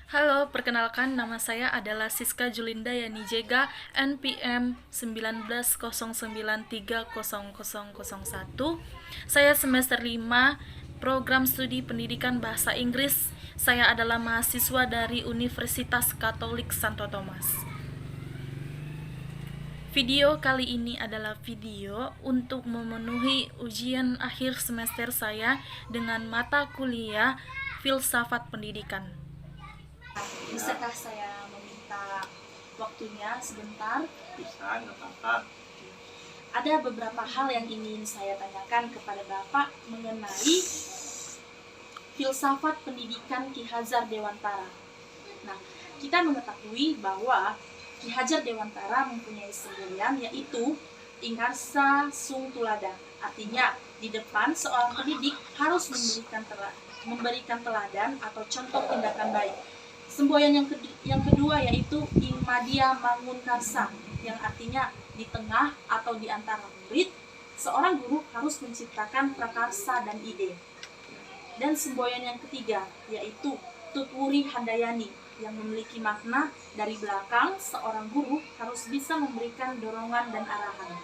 Halo, perkenalkan nama saya adalah Siska Julinda Yani Jega, NPM 1909300001. Saya semester 5, program studi pendidikan bahasa Inggris. Saya adalah mahasiswa dari Universitas Katolik Santo Thomas. Video kali ini adalah video untuk memenuhi ujian akhir semester saya dengan mata kuliah Filsafat Pendidikan. Bisakah saya meminta waktunya sebentar? Bisa, nggak apa-apa. Ada beberapa hal yang ingin saya tanyakan kepada Bapak mengenai filsafat pendidikan Ki Hajar Dewantara. Nah, kita mengetahui bahwa Ki Hajar Dewantara mempunyai semboyan yaitu Ingarsa Sung Tuladan. Artinya, di depan seorang pendidik harus memberikan teladan atau contoh tindakan baik. Semboyan yang kedua yaitu Ing Madya Mangun Karsa, yang artinya di tengah atau di antara murid, seorang guru harus menciptakan prakarsa dan ide. Dan semboyan yang ketiga yaitu Tutwuri Handayani, yang memiliki makna dari belakang seorang guru harus bisa memberikan dorongan dan arahan.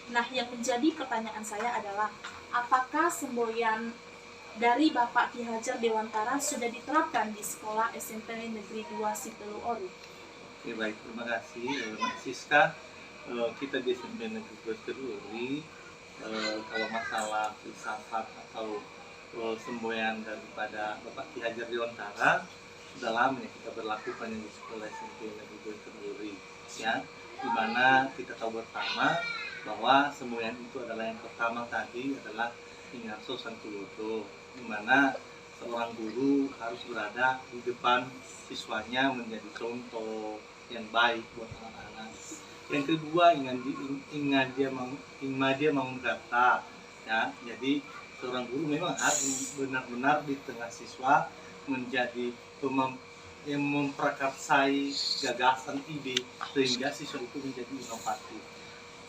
Nah, yang menjadi pertanyaan saya adalah, apakah semboyan dari Bapak Ki Hajar Dewantara sudah diterapkan di sekolah SMP Negeri 2 Sitelu Ori? Oke, baik, terima kasih Mbak Siska. Kita di SMP Negeri 2 Sitelu Ori, kalau masalah filsafat atau semboyan daripada Bapak Ki Hajar Dewantara sudah lama ya kita berlakukan di sekolah SMP Negeri 2 Sitelu Ori, ya, dimana kita tahu bersama bahwa semboyan itu adalah yang pertama tadi adalah Ingarso Santulodo, di mana seorang guru harus berada di depan siswanya menjadi contoh yang baik buat anak-anak. Yang kedua, Ingmadya Mangunkarta, ya. Jadi seorang guru memang harus benar-benar di tengah siswa menjadi yang memprakarsai gagasan ide sehingga siswa itu menjadi inovatif.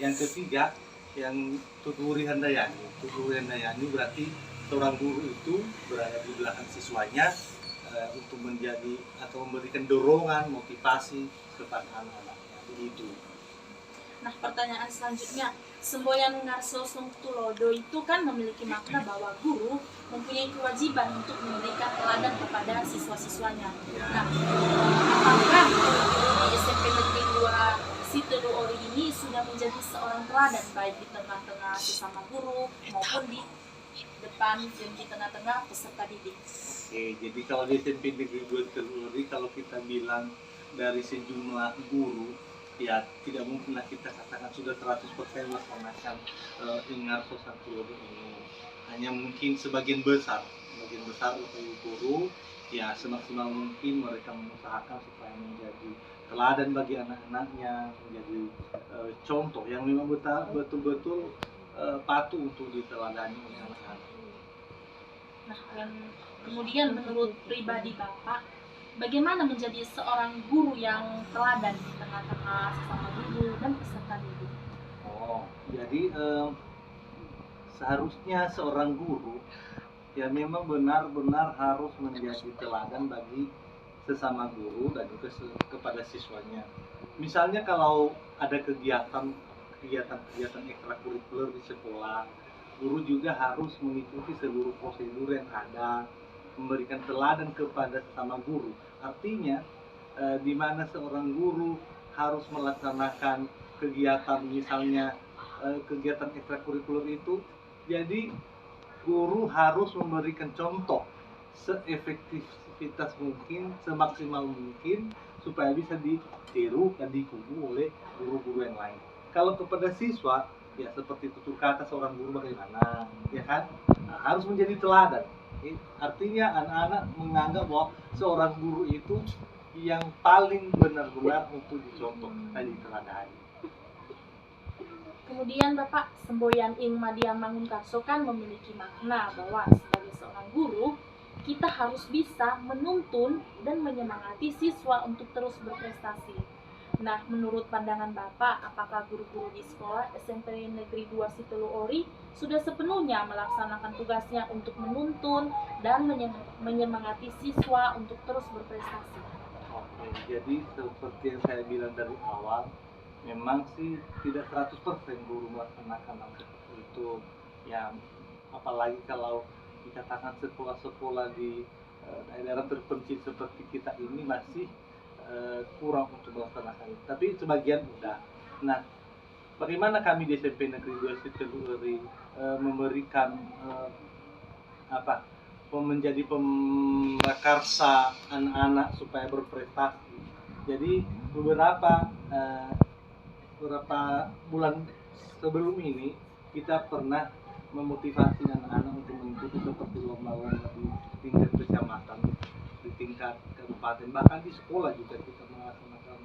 Yang ketiga, yang Tutwuri Handayani. Tutwuri Handayani berarti seorang guru itu berada di belakang siswanya untuk menjadi atau memberikan dorongan, motivasi kepada anak-anaknya. Begitu. Nah, pertanyaan selanjutnya, semboyan Ngarso Sung Tulodo itu kan memiliki makna bahwa guru mempunyai kewajiban untuk memberikan teladan kepada siswa-siswanya. Nah, apakah guru di SMP Negeri 2 Sitelu Ori ini sudah menjadi seorang teladan baik di tengah-tengah sesama guru maupun di depan dan di tengah-tengah peserta didik? Oke, jadi kalau di SMP Negeri 2 Sitelu Ori, kalau kita bilang dari sejumlah guru, ya tidak mungkinlah kita katakan sudah 100% melaksanakan Ingarso Santulodo ini. Hanya mungkin sebagian besar guru ya semaksimal mungkin mereka mengusahakan supaya menjadi teladan bagi anak-anaknya, menjadi contoh yang memang betul-betul patuh untuk diteladani oleh anak-anak. Nah, yang kemudian menurut pribadi Bapak, bagaimana menjadi seorang guru yang teladan di tengah-tengah sesama guru dan peserta didik? Oh, jadi seharusnya seorang guru ya memang benar-benar harus menjadi teladan bagi sesama guru dan juga kepada siswanya. Misalnya kalau ada kegiatan ekstrakurikuler di sekolah, guru juga harus mengikuti seluruh prosedur yang ada, memberikan teladan kepada sesama guru. Artinya di mana seorang guru harus melaksanakan kegiatan, misalnya kegiatan ekstrakurikuler itu, jadi guru harus memberikan contoh seefektivitas mungkin, semaksimal mungkin, supaya bisa ditiru dan diikuti oleh guru-guru yang lain. Kalau kepada siswa, ya seperti tutur kata seorang guru bagaimana, ya kan, harus menjadi teladan. Artinya anak-anak menganggap bahwa seorang guru itu yang paling benar-benar untuk dicontoh dan diteladani. Kemudian Bapak, semboyan Ing Madya Mangun Karso kan memiliki makna bahwa sebagai seorang guru, kita harus bisa menuntun dan menyemangati siswa untuk terus berprestasi. Nah, menurut pandangan Bapak, apakah guru-guru di sekolah SMP Negeri 2 Sitelu Ori sudah sepenuhnya melaksanakan tugasnya untuk menuntun dan menyemangati siswa untuk terus berprestasi? Jadi seperti yang saya bilang dari awal, memang sih tidak 100% guru melaksanakan hal seperti itu. Ya, apalagi kalau dikatakan sekolah-sekolah di daerah terpencil seperti kita ini masih kurang untuk melaksanakan itu. Tapi sebagian udah. Nah, bagaimana kami di SMP Negeri 2 Situluri memberikan apa menjadi pemakarsa anak-anak supaya berprestasi. Jadi beberapa bulan sebelum ini kita pernah memotivasi anak-anak untuk mengikuti seperti lomba-lomba di tingkat kecamatan, di tingkat kabupaten, bahkan di sekolah juga kita melaksanakan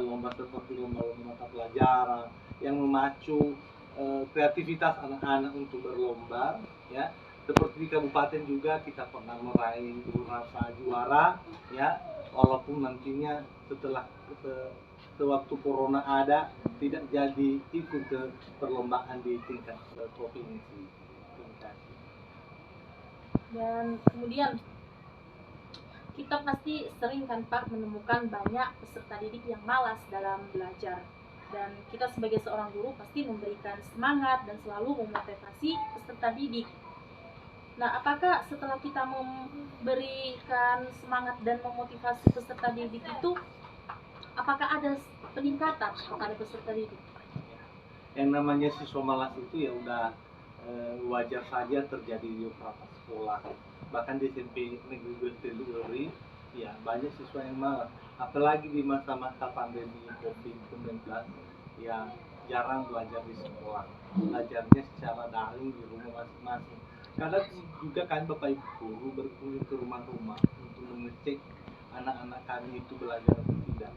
lomba seperti lomba-lomba mata pelajaran yang memacu kreativitas anak-anak untuk berlomba, ya. Seperti di kabupaten juga kita pernah meraih beberapa juara, ya, walaupun nantinya setelah sewaktu corona ada tidak jadi ikut ke perlombaan di tingkat provinsi. Terima kasih. Dan kemudian kita pasti sering kan Pak menemukan banyak peserta didik yang malas dalam belajar. Dan kita sebagai seorang guru pasti memberikan semangat dan selalu memotivasi peserta didik. Nah, apakah setelah kita memberikan semangat dan memotivasi peserta didik itu, apakah ada peningkatan kepada peserta didik? Yang namanya siswa malas itu ya udah wajar saja terjadi di beberapa sekolah. Bahkan di SMP Negeri 2 Situluri, ya banyak siswa yang malas. Apalagi di masa-masa pandemi COVID-19, ya jarang belajar di sekolah. Belajarnya secara daring di rumah masing-masing. Kadang juga kan Bapak Ibu guru berkunjung ke rumah-rumah untuk mengecek anak-anak kami itu belajar atau tidak.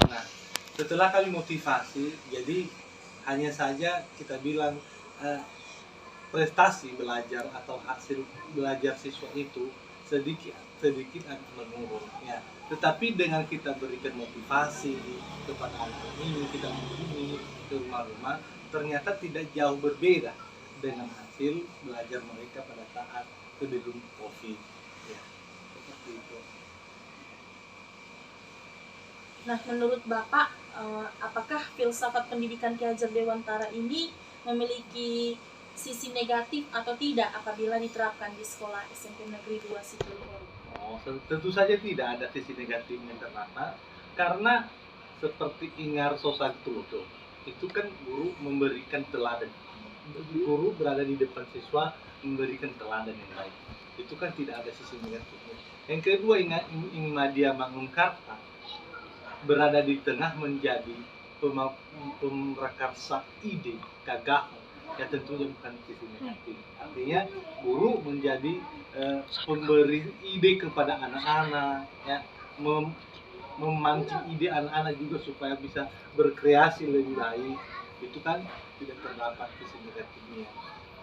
Nah, setelah kami motivasi, jadi hanya saja kita bilang prestasi belajar atau hasil belajar siswa itu sedikit akan menurun, ya. Tetapi dengan kita berikan motivasi kepada anak ini, kita mengunjungi ke rumah-rumah, ternyata tidak jauh berbeda dengan hasil belajar mereka pada saat sebelum COVID, ya, seperti itu. Nah, menurut Bapak, apakah filsafat pendidikan Ki Hajar Dewantara ini memiliki sisi negatif atau tidak apabila diterapkan di sekolah SMP Negeri 2 Situluri? Oh, tentu saja tidak ada sisi negatifnya karena seperti Ingar Sosatrudo, itu kan guru memberikan teladan. Guru berada di depan siswa memberikan teladan yang baik. Itu kan tidak ada sisi negatifnya. Yang kedua, Ingmadia Mangunkarta berada di tengah menjadi pemrakarsa ide, gagah, ya tentunya bukan sisi negatif. Artinya guru menjadi pemberi ide kepada anak-anak, ya, memancing ide anak-anak juga supaya bisa berkreasi lebih baik. Itu kan tidak terdapat sisi negatifnya.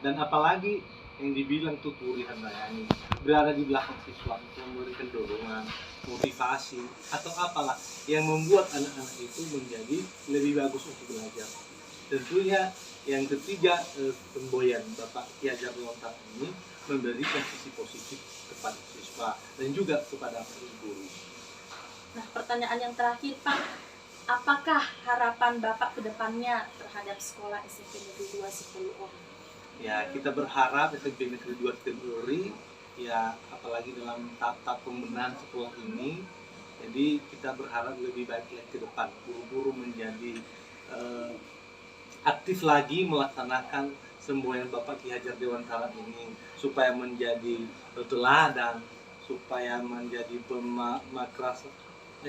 Dan apalagi yang dibilang Tuturi Handayani berada di belakang siswa untuk memberikan dorongan, motivasi atau apalah yang membuat anak-anak itu menjadi lebih bagus untuk belajar. Tentunya yang ketiga, semboyan Bapak Ki Hajar Dewantara ini memberikan sisi positif kepada siswa dan juga kepada guru. Nah, pertanyaan yang terakhir Pak, apakah harapan Bapak ke depannya terhadap sekolah SMP Negeri 2 Situluri? Ya, kita berharap SMP Negeri 2 Situluri, ya apalagi dalam tahap pembenahan sekolah ini, jadi kita berharap lebih baik lagi ke depan. Guru-guru menjadi aktif lagi melaksanakan semboyan Bapak Ki Hajar Dewantara ini supaya menjadi teladan, supaya menjadi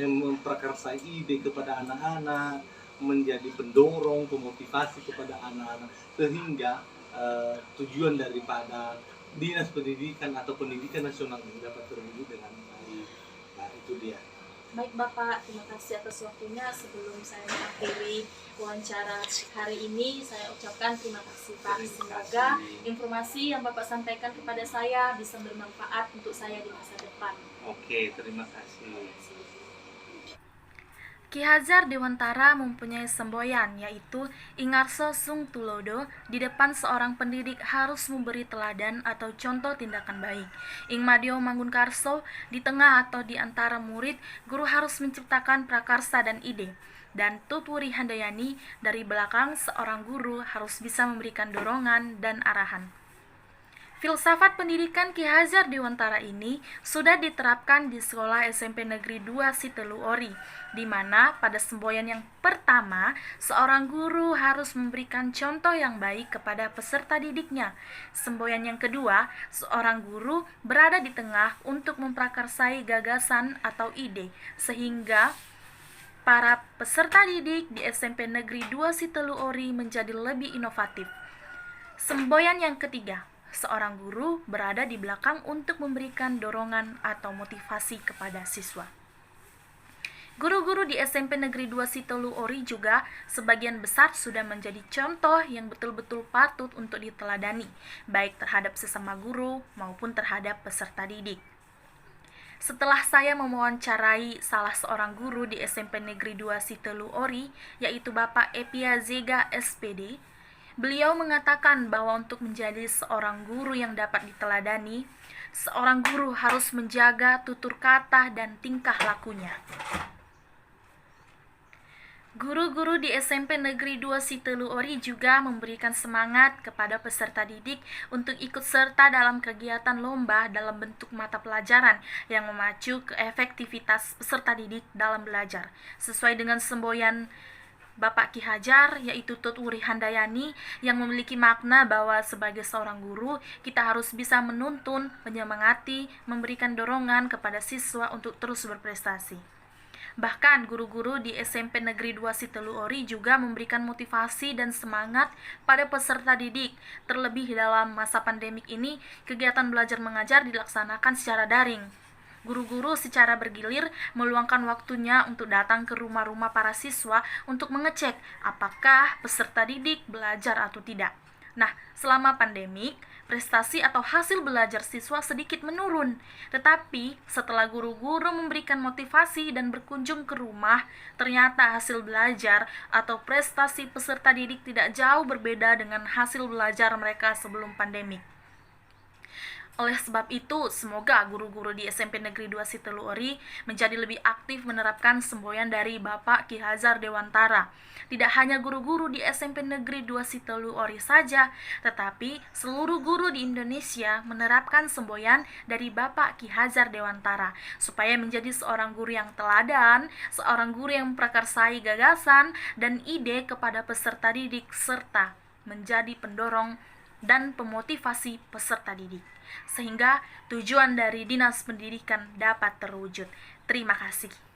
memprakarsai ide kepada anak-anak, menjadi pendorong, pemotivasi kepada anak-anak, sehingga tujuan daripada dinas pendidikan atau pendidikan nasional ini dapat terwujud dengan baik. Nah, itu dia. Baik Bapak, terima kasih atas waktunya. Sebelum saya mengakhiri wawancara hari ini, saya ucapkan terima kasih Pak. Semoga informasi yang Bapak sampaikan kepada saya bisa bermanfaat untuk saya di masa depan. Oke, terima kasih. Ki Hajar Dewantara mempunyai semboyan, yaitu Ingarso Sung Tulodo. Di depan seorang pendidik harus memberi teladan atau contoh tindakan baik. Ing Madyo Mangunkarso, di tengah atau di antara murid, guru harus menciptakan prakarsa dan ide. Dan Tutwuri Handayani, dari belakang seorang guru harus bisa memberikan dorongan dan arahan. Filsafat pendidikan Ki Hajar Dewantara ini sudah diterapkan di Sekolah SMP Negeri 2 Sitelu Ori, di mana pada semboyan yang pertama, seorang guru harus memberikan contoh yang baik kepada peserta didiknya. Semboyan yang kedua, seorang guru berada di tengah untuk memprakarsai gagasan atau ide, sehingga para peserta didik di SMP Negeri 2 Sitelu Ori menjadi lebih inovatif. Semboyan yang ketiga, seorang guru berada di belakang untuk memberikan dorongan atau motivasi kepada siswa. Guru-guru di SMP Negeri 2 Sitelu Ori juga sebagian besar sudah menjadi contoh yang betul-betul patut untuk diteladani, baik terhadap sesama guru maupun terhadap peserta didik. Setelah saya mewawancarai salah seorang guru di SMP Negeri 2 Sitelu Ori, yaitu Bapak Epia Zega SPD, beliau mengatakan bahwa untuk menjadi seorang guru yang dapat diteladani, seorang guru harus menjaga tutur kata dan tingkah lakunya. Guru-guru di SMP Negeri 2 Sitelu Ori juga memberikan semangat kepada peserta didik untuk ikut serta dalam kegiatan lomba dalam bentuk mata pelajaran yang memacu keefektivitas peserta didik dalam belajar, sesuai dengan semboyan Bapak Ki Hajar, yaitu Tutwuri Handayani, yang memiliki makna bahwa sebagai seorang guru, kita harus bisa menuntun, menyemangati, memberikan dorongan kepada siswa untuk terus berprestasi. Bahkan guru-guru di SMP Negeri 2 Sitelu Ori juga memberikan motivasi dan semangat pada peserta didik. Terlebih dalam masa pandemik ini, kegiatan belajar mengajar dilaksanakan secara daring. Guru-guru secara bergilir meluangkan waktunya untuk datang ke rumah-rumah para siswa untuk mengecek apakah peserta didik belajar atau tidak. Nah, selama pandemik, prestasi atau hasil belajar siswa sedikit menurun. Tetapi, setelah guru-guru memberikan motivasi dan berkunjung ke rumah, ternyata hasil belajar atau prestasi peserta didik tidak jauh berbeda dengan hasil belajar mereka sebelum pandemik. Oleh sebab itu, semoga guru-guru di SMP Negeri 2 Sitelu Ori menjadi lebih aktif menerapkan semboyan dari Bapak Ki Hajar Dewantara. Tidak hanya guru-guru di SMP Negeri 2 Sitelu Ori saja, tetapi seluruh guru di Indonesia menerapkan semboyan dari Bapak Ki Hajar Dewantara, supaya menjadi seorang guru yang teladan, seorang guru yang memprakarsai gagasan dan ide kepada peserta didik, serta menjadi pendorong dan pemotivasi peserta didik, sehingga tujuan dari Dinas Pendidikan dapat terwujud. Terima kasih.